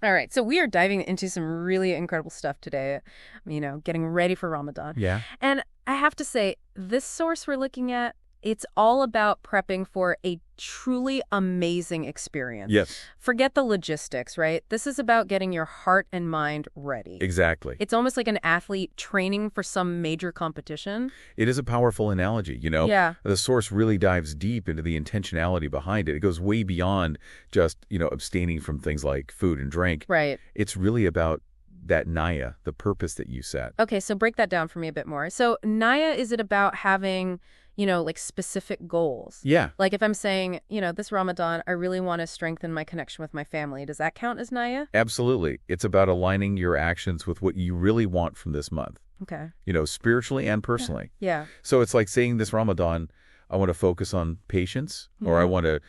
All right, so we are diving into some really incredible stuff today, getting ready for Ramadan. Yeah. And I have to say, this source we're looking at, it's all about prepping for a truly amazing experience. Yes. Forget the logistics, right? This is about getting your heart and mind ready. Exactly. It's almost like an athlete training for some major competition. It is a powerful analogy, Yeah. The source really dives deep into the intentionality behind it. It goes way beyond just, abstaining from things like food and drink. Right. It's really about that naya, the purpose that you set. Okay, so break that down for me a bit more. So Naya, is it about having, like specific goals? Yeah. Like if I'm saying, this Ramadan, I really want to strengthen my connection with my family. Does that count as Naya? Absolutely. It's about aligning your actions with what you really want from this month, Okay. spiritually and personally. Yeah. So it's like saying this Ramadan, I want to focus on patience, or I want to,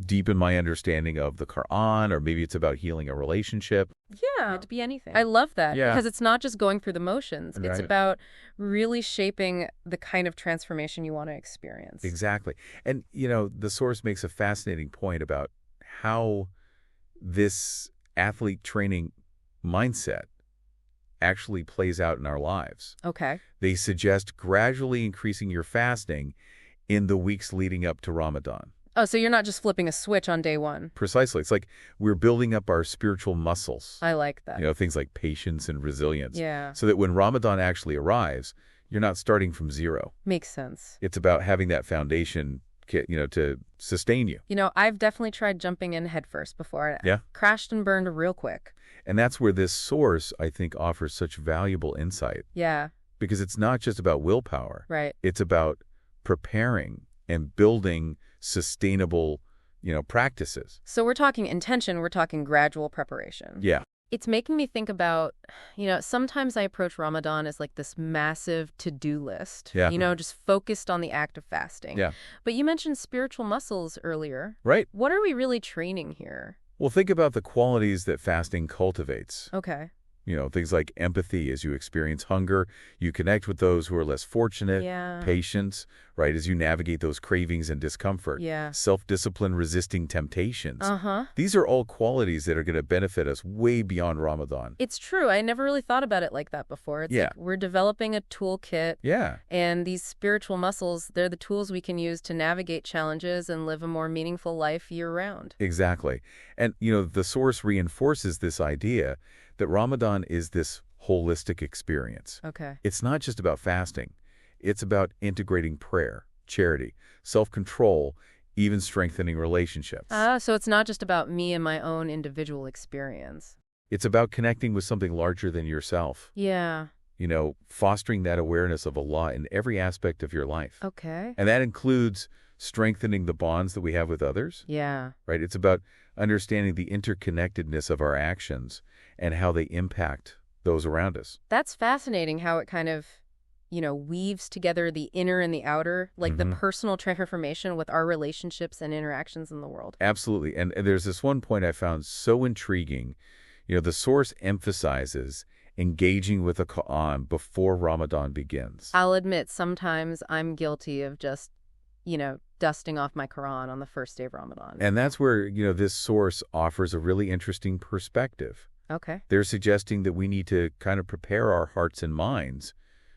deepen my understanding of the Quran, or maybe it's about healing a relationship. Yeah. It could be anything. I love that. Yeah. Because it's not just going through the motions. It's Right. about really shaping the kind of transformation you want to experience. Exactly. And, the source makes a fascinating point about how this athlete training mindset actually plays out in our lives. Okay. They suggest gradually increasing your fasting in the weeks leading up to Ramadan. Oh, so you're not just flipping a switch on day one. Precisely. It's like we're building up our spiritual muscles. I like that. Things like patience and resilience. Yeah. So that when Ramadan actually arrives, you're not starting from zero. Makes sense. It's about having that foundation, to sustain you. I've definitely tried jumping in headfirst before. Yeah. Crashed and burned real quick. And that's where this source, I think, offers such valuable insight. Yeah. Because it's not just about willpower. Right. It's about preparing and building sustainable, practices. So we're talking intention, we're talking gradual preparation. Yeah. It's making me think about, sometimes I approach Ramadan as like this massive to-do list. Yeah. Just focused on the act of fasting. Yeah. But you mentioned spiritual muscles earlier. Right. What are we really training here? Well, think about the qualities that fasting cultivates. Okay. Things like empathy as you experience hunger, you connect with those who are less fortunate, Yeah. patience, right, as you navigate those cravings and discomfort, Yeah. self-discipline, resisting temptations. Uh-huh. These are all qualities that are going to benefit us way beyond Ramadan. It's true. I never really thought about it like that before. It's Yeah. like we're developing a toolkit. Yeah, And these spiritual muscles, they're the tools we can use to navigate challenges and live a more meaningful life year-round. exactly. And, the source reinforces this idea that Ramadan is this holistic experience. Okay. It's not just about fasting. It's about integrating prayer, charity, self-control, even strengthening relationships. So it's not just about me and my own individual experience. It's about connecting with something larger than yourself. Yeah. Fostering that awareness of Allah in every aspect of your life. Okay. And that includes strengthening the bonds that we have with others, Yeah. right? It's about understanding the interconnectedness of our actions and how they impact those around us. That's fascinating how it kind of, weaves together the inner and the outer, like the personal transformation with our relationships and interactions in the world. Absolutely. And there's this one point I found so intriguing. The source emphasizes engaging with the Quran before Ramadan begins. I'll admit, sometimes I'm guilty of just, dusting off my Quran on the first day of Ramadan. And that's where, this source offers a really interesting perspective. Okay. They're suggesting that we need to kind of prepare our hearts and minds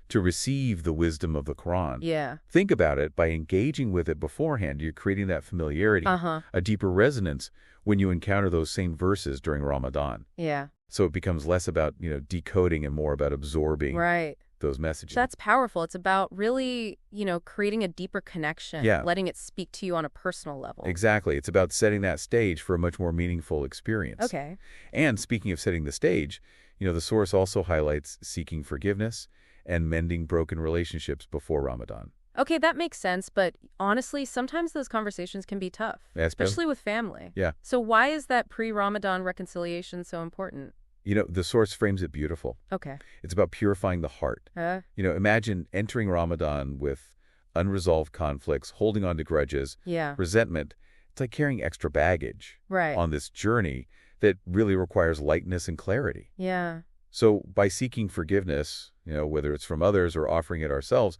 to receive the wisdom of the Quran. Yeah. Think about it. By engaging with it beforehand, you're creating that familiarity, Uh-huh. a deeper resonance when you encounter those same verses during Ramadan. Yeah. So it becomes less about, decoding and more about absorbing Right. those messages. That's powerful. It's about really, creating a deeper connection. Yeah. Letting it speak to you on a personal level. Exactly. It's about setting that stage for a much more meaningful experience. Okay. And speaking of setting the stage, the source also highlights seeking forgiveness and mending broken relationships before Ramadan. Okay, that makes sense, but honestly, sometimes those conversations can be tough, especially with family. Yeah. So why is that pre-Ramadan reconciliation so important? The source frames it beautiful. Okay. It's about purifying the heart. Imagine entering Ramadan with unresolved conflicts, holding on to grudges, Yeah. resentment. It's like carrying extra baggage Right. on this journey that really requires lightness and clarity. Yeah. So by seeking forgiveness, whether it's from others or offering it ourselves,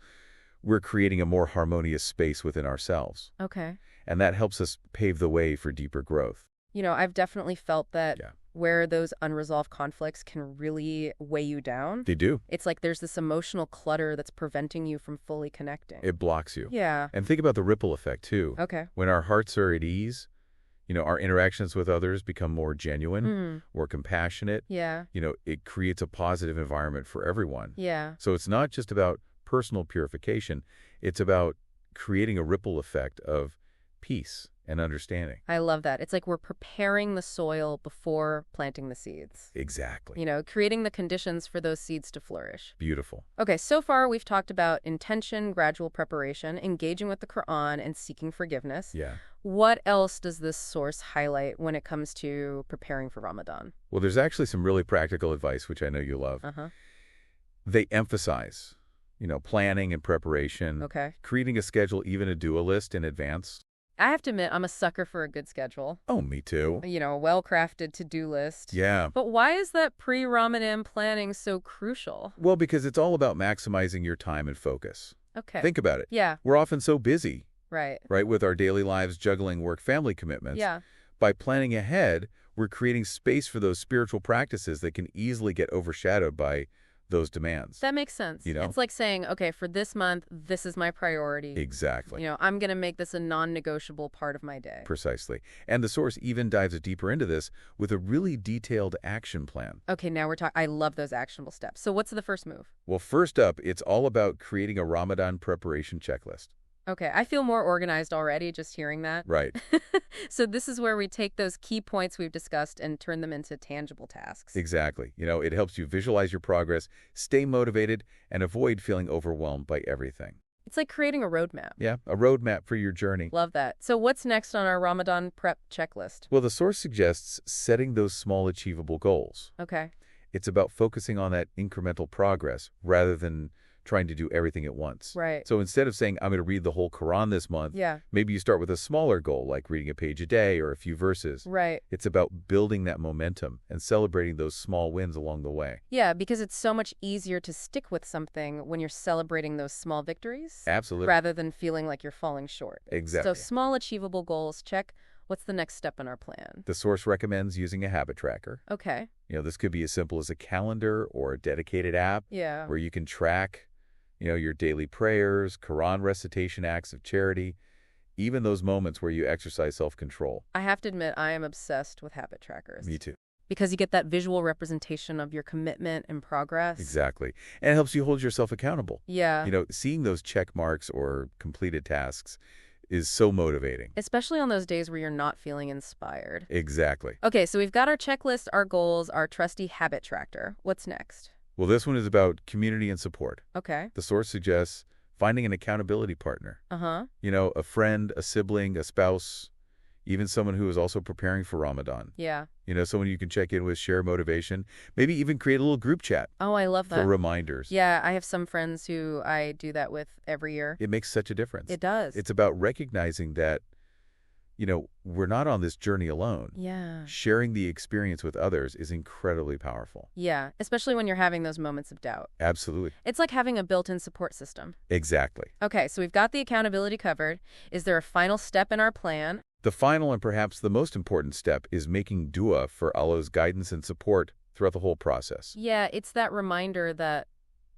we're creating a more harmonious space within ourselves. Okay. And that helps us pave the way for deeper growth. I've definitely felt that Yeah. where those unresolved conflicts can really weigh you down. They do. It's like there's this emotional clutter that's preventing you from fully connecting. It blocks you. Yeah. And think about the ripple effect, too. Okay. When our hearts are at ease, our interactions with others become more genuine, more compassionate. Yeah. It creates a positive environment for everyone. Yeah. So it's not just about personal purification. It's about creating a ripple effect of peace and understanding. I love that. It's like we're preparing the soil before planting the seeds. Exactly. Creating the conditions for those seeds to flourish. Beautiful. Okay, so far we've talked about intention, gradual preparation, engaging with the Quran, and seeking forgiveness. Yeah. What else does this source highlight when it comes to preparing for Ramadan? Well, there's actually some really practical advice, which I know you love. They emphasize, planning and preparation. Okay. Creating a schedule, even a do-a list in advance. I have to admit, I'm a sucker for a good schedule. Oh, me too. A well-crafted to-do list. Yeah. But why is that pre-Ramadan planning so crucial? Well, because it's all about maximizing your time and focus. Okay. Think about it. Yeah. We're often so busy, right, with our daily lives juggling work-family commitments. Yeah. By planning ahead, we're creating space for those spiritual practices that can easily get overshadowed by those demands. That makes sense. It's like saying, okay, for this month, this is my priority. Exactly. I'm going to make this a non-negotiable part of my day. Precisely. And the source even dives deeper into this with a really detailed action plan. Okay, now we're talking. I love those actionable steps. So what's the first move? Well, first up, it's all about creating a Ramadan preparation checklist. Okay, I feel more organized already just hearing that. Right. So this is where we take those key points we've discussed and turn them into tangible tasks. Exactly. It helps you visualize your progress, stay motivated, and avoid feeling overwhelmed by everything. It's like creating a roadmap. Yeah, a roadmap for your journey. Love that. So what's next on our Ramadan prep checklist? Well, the source suggests setting those small achievable goals. Okay. It's about focusing on that incremental progress rather than trying to do everything at once. Right. So instead of saying, I'm going to read the whole Quran this month, maybe you start with a smaller goal, like reading a page a day or a few verses. Right. It's about building that momentum and celebrating those small wins along the way. Yeah, because it's so much easier to stick with something when you're celebrating those small victories. Absolutely. Rather than feeling like you're falling short. Exactly. So small achievable goals, check. What's the next step in our plan? The source recommends using a habit tracker. Okay. This could be as simple as a calendar or a dedicated app where you can track your daily prayers, Quran recitation, acts of charity, even those moments where you exercise self-control. I have to admit, I am obsessed with habit trackers. Me too. Because you get that visual representation of your commitment and progress. Exactly. And it helps you hold yourself accountable. Yeah. Seeing those check marks or completed tasks is so motivating. Especially on those days where you're not feeling inspired. Exactly. Okay, so we've got our checklist, our goals, our trusty habit tracker. What's next? Well, this one is about community and support. Okay. The source suggests finding an accountability partner. A friend, a sibling, a spouse, even someone who is also preparing for Ramadan. Yeah. Someone you can check in with, share motivation, maybe even create a little group chat. Oh, I love that. For reminders. Yeah, I have some friends who I do that with every year. It makes such a difference. It does. It's about recognizing that we're not on this journey alone. Yeah. Sharing the experience with others is incredibly powerful. Yeah, especially when you're having those moments of doubt. Absolutely. It's like having a built-in support system. Exactly. Okay, so we've got the accountability covered. Is there a final step in our plan? The final and perhaps the most important step is making dua for Allah's guidance and support throughout the whole process. Yeah, it's that reminder that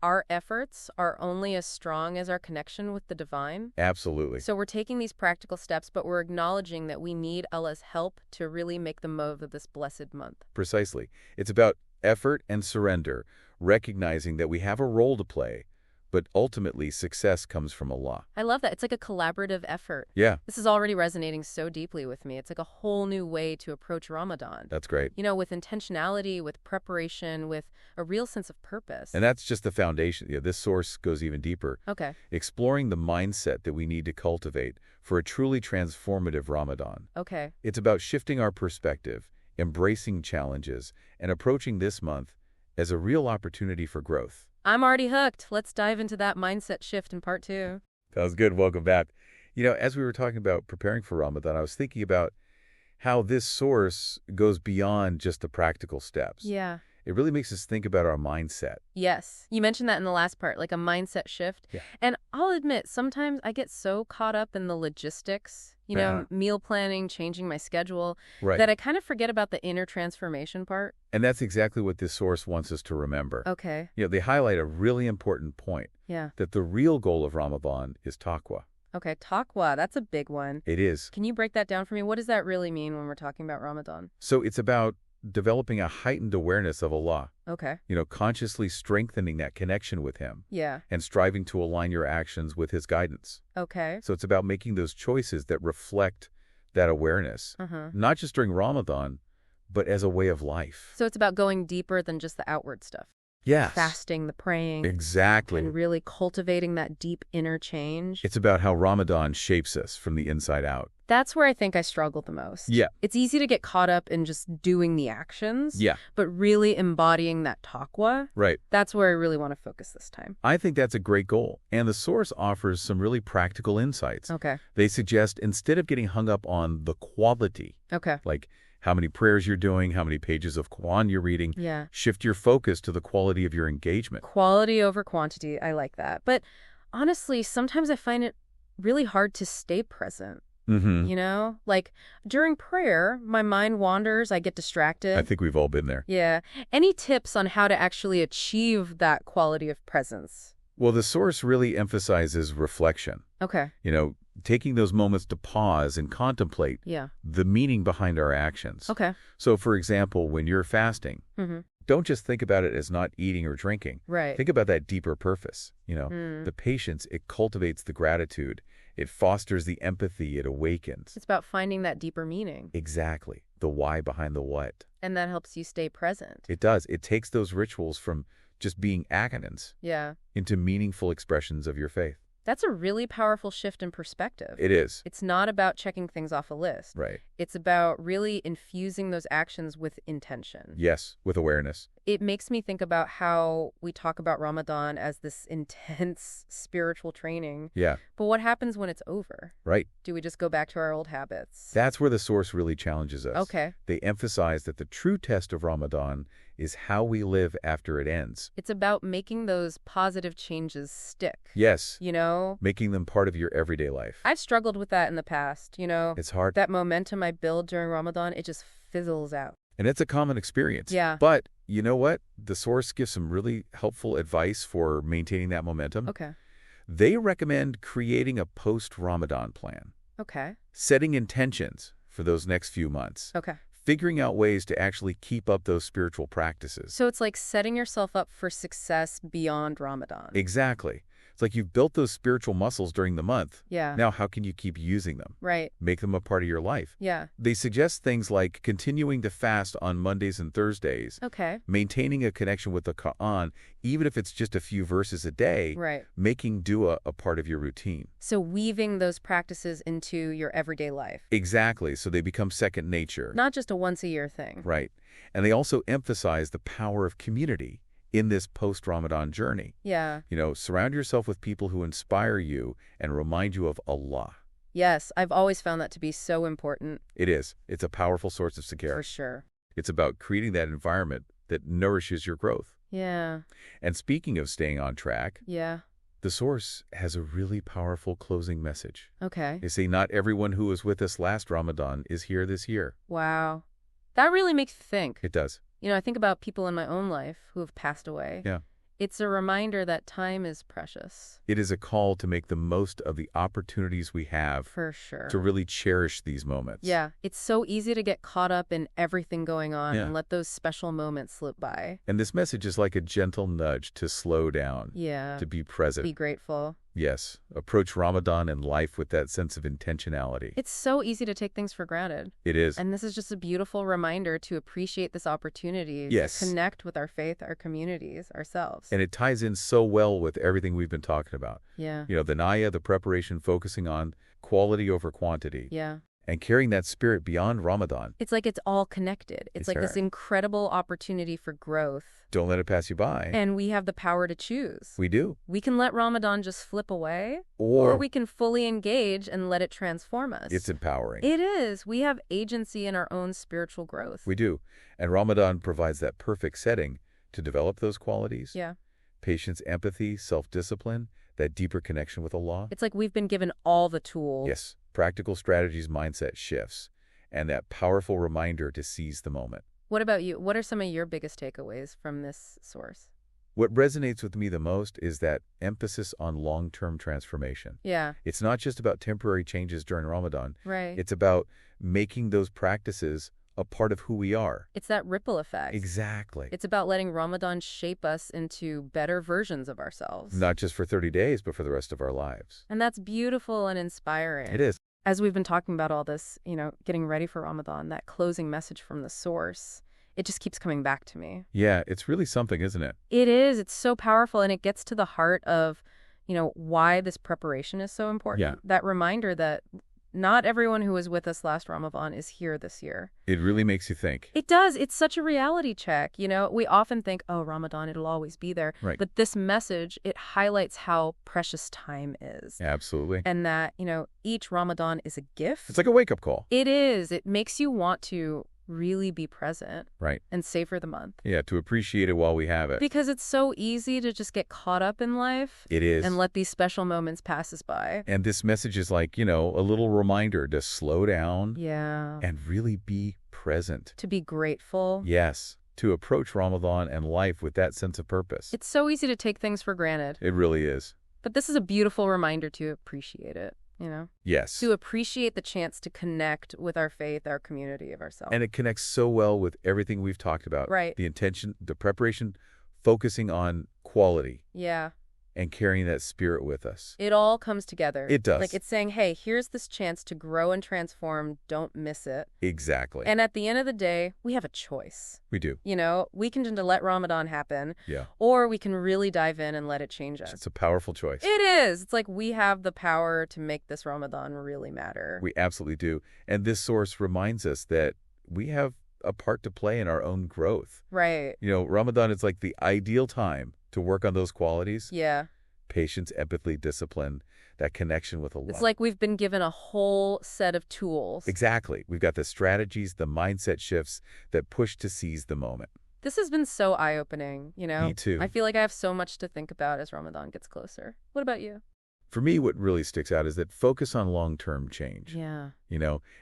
our efforts are only as strong as our connection with the divine. Absolutely. So we're taking these practical steps, but we're acknowledging that we need Allah's help to really make the most of this blessed month. Precisely. It's about effort and surrender, recognizing that we have a role to play, but ultimately success comes from Allah. I love that. It's like a collaborative effort. Yeah. This is already resonating so deeply with me. It's like a whole new way to approach Ramadan. That's great. With intentionality, with preparation, with a real sense of purpose. And that's just the foundation. This source goes even deeper. Okay. Exploring the mindset that we need to cultivate for a truly transformative Ramadan. Okay. It's about shifting our perspective, embracing challenges, and approaching this month as a real opportunity for growth. I'm already hooked. Let's dive into that mindset shift in part 2. Sounds good. Welcome back. As we were talking about preparing for Ramadan, I was thinking about how this source goes beyond just the practical steps. Yeah. It really makes us think about our mindset. Yes. You mentioned that in the last part, like a mindset shift. Yeah. And I'll admit, sometimes I get so caught up in the logistics, meal planning, changing my schedule, Right. that I kind of forget about the inner transformation part. And that's exactly what this source wants us to remember. Okay. They highlight a really important point, Yeah. that the real goal of Ramadan is taqwa. Okay, taqwa, that's a big one. It is. Can you break that down for me? What does that really mean when we're talking about Ramadan? So it's about developing a heightened awareness of Allah, Okay. consciously strengthening that connection with Him Yeah. and striving to align your actions with His guidance. Okay. So it's about making those choices that reflect that awareness, not just during Ramadan, but as a way of life. So it's about going deeper than just the outward stuff. Yes. Fasting, the praying. Exactly. And really cultivating that deep inner change. It's about how Ramadan shapes us from the inside out. That's where I think I struggle the most. Yeah. It's easy to get caught up in just doing the actions. Yeah. But really embodying that taqwa. Right. That's where I really want to focus this time. I think that's a great goal. And the source offers some really practical insights. Okay. They suggest instead of getting hung up on the quality, Okay. like how many prayers you're doing, how many pages of Quran you're reading, Yeah. shift your focus to the quality of your engagement. Quality over quantity. I like that. But honestly, sometimes I find it really hard to stay present. Like during prayer, my mind wanders, I get distracted. I think we've all been there. Yeah. Any tips on how to actually achieve that quality of presence? Well, the source really emphasizes reflection. Okay. Taking those moments to pause and contemplate Yeah. the meaning behind our actions. Okay. So, for example, when you're fasting, don't just think about it as not eating or drinking. Right. Think about that deeper purpose. The patience, it cultivates the gratitude. It fosters the empathy. It awakens. It's about finding that deeper meaning. Exactly. The why behind the what. And that helps you stay present. It does. It takes those rituals from just being acronyms Yeah. into meaningful expressions of your faith. That's a really powerful shift in perspective. It is. It's not about checking things off a list. Right. It's about really infusing those actions with intention. Yes, with awareness. It makes me think about how we talk about Ramadan as this intense spiritual training. Yeah. But what happens when it's over? Right. Do we just go back to our old habits? That's where the source really challenges us. Okay. They emphasize that the true test of Ramadan is how we live after it ends. It's about making those positive changes stick. Yes. Making them part of your everyday life. I've struggled with that in the past, It's hard. That momentum I build during Ramadan, it just fizzles out. And it's a common experience. Yeah. But you know what? The source gives some really helpful advice for maintaining that momentum. Okay. They recommend creating a post-Ramadan plan. Okay. Setting intentions for those next few months. Okay. Figuring out ways to actually keep up those spiritual practices. So it's like setting yourself up for success beyond Ramadan. Exactly. It's like you've built those spiritual muscles during the month. Yeah. Now, how can you keep using them? Right. Make them a part of your life. Yeah. They suggest things like continuing to fast on Mondays and Thursdays. Okay. Maintaining a connection with the Quran, even if it's just a few verses a day. Right. Making dua a part of your routine. So weaving those practices into your everyday life. Exactly. So they become second nature. Not just a once-a-year thing. Right. And they also emphasize the power of community in this post-Ramadan journey. Yeah. Surround yourself with people who inspire you and remind you of Allah. Yes, I've always found that to be so important. It is. It's a powerful source of security. For sure. It's about creating that environment that nourishes your growth. Yeah. And speaking of staying on track, Yeah. the source has a really powerful closing message. Okay. They say not everyone who was with us last Ramadan is here this year. Wow. That really makes you think. It does. I think about people in my own life who have passed away. Yeah. It's a reminder that time is precious. It is a call to make the most of the opportunities we have. For sure. To really cherish these moments. Yeah. It's so easy to get caught up in everything going on Yeah. and let those special moments slip by. And this message is like a gentle nudge to slow down. Yeah. To be present. Be grateful. Yes. Approach Ramadan and life with that sense of intentionality. It's so easy to take things for granted. It is. And this is just a beautiful reminder to appreciate this opportunity. Yes. To connect with our faith, our communities, ourselves. And it ties in so well with everything we've been talking about. Yeah. The Naya, the preparation focusing on quality over quantity. Yeah. And carrying that spirit beyond Ramadan. It's like it's all connected. It's like this incredible opportunity for growth. Don't let it pass you by. And we have the power to choose. We do. We can let Ramadan just flip away, Or we can fully engage and let it transform us. It's empowering. It is. We have agency in our own spiritual growth. We do. And Ramadan provides that perfect setting to develop those qualities. Yeah. Patience, empathy, self-discipline, that deeper connection with Allah. It's like we've been given all the tools. Yes. Practical strategies, mindset shifts, and that powerful reminder to seize the moment. What about you? What are some of your biggest takeaways from this source? What resonates with me the most is that emphasis on long-term transformation. Yeah. It's not just about temporary changes during Ramadan. Right. It's about making those practices a part of who we are. It's that ripple effect. Exactly. It's about letting Ramadan shape us into better versions of ourselves. Not just for 30 days, but for the rest of our lives. And that's beautiful and inspiring. It is. As we've been talking about all this, getting ready for Ramadan, that closing message from the source, it just keeps coming back to me. Yeah, it's really something, isn't it? It is. It's so powerful, and it gets to the heart of, why this preparation is so important. Yeah. That reminder that not everyone who was with us last Ramadan is here this year. It really makes you think. It does. It's such a reality check. We often think, oh, Ramadan, it'll always be there. Right. But this message, it highlights how precious time is. Absolutely. And that, each Ramadan is a gift. It's like a wake-up call. It is. It makes you want to really be present. Right. And savor the month. Yeah, to appreciate it while we have it. Because it's so easy to just get caught up in life. It is. And let these special moments pass us by. And this message is like, a little reminder to slow down. Yeah. And really be present. To be grateful. Yes. To approach Ramadan and life with that sense of purpose. It's so easy to take things for granted. It really is. But this is a beautiful reminder to appreciate it. Yes. To appreciate the chance to connect with our faith, our community of ourselves. And it connects so well with everything we've talked about. Right. The intention, the preparation, focusing on quality. Yeah. And carrying that spirit with us. It all comes together. It does. Like it's saying, hey, here's this chance to grow and transform. Don't miss it. Exactly. And at the end of the day, we have a choice. We do. We can just let Ramadan happen. Yeah. Or we can really dive in and let it change us. It's a powerful choice. It is. It's like we have the power to make this Ramadan really matter. We absolutely do. And this source reminds us that we have a part to play in our own growth. Right. Ramadan is like the ideal time to work on those qualities. Yeah. Patience, empathy, discipline, that connection with Allah. It's like we've been given a whole set of tools. Exactly. We've got the strategies, the mindset shifts that push to seize the moment. This has been so eye-opening, Me too. I feel like I have so much to think about as Ramadan gets closer. What about you? For me, what really sticks out is that focus on long-term change. Yeah.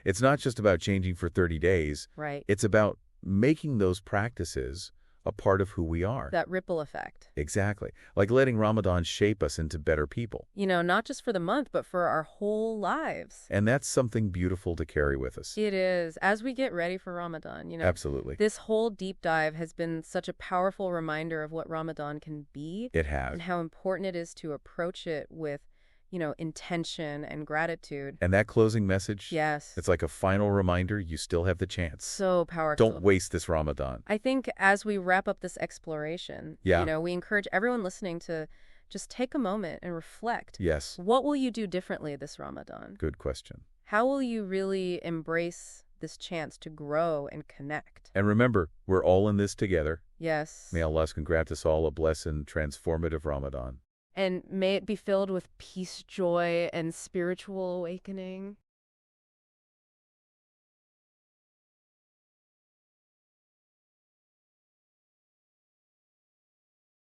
It's not just about changing for 30 days. Right. It's about making those practices a part of who we are. That ripple effect. Exactly. Like letting Ramadan shape us into better people. Not just for the month, but for our whole lives. And that's something beautiful to carry with us. It is. As we get ready for Ramadan, Absolutely. This whole deep dive has been such a powerful reminder of what Ramadan can be. It has. And how important it is to approach it with intention and gratitude. And that closing message? Yes. It's like a final reminder you still have the chance. So powerful. Don't waste this Ramadan. I think as we wrap up this exploration, we encourage everyone listening to just take a moment and reflect. Yes. What will you do differently this Ramadan? Good question. How will you really embrace this chance to grow and connect? And remember, we're all in this together. Yes. May Allah grant us all a blessed and transformative Ramadan. And may it be filled with peace, joy, and spiritual awakening.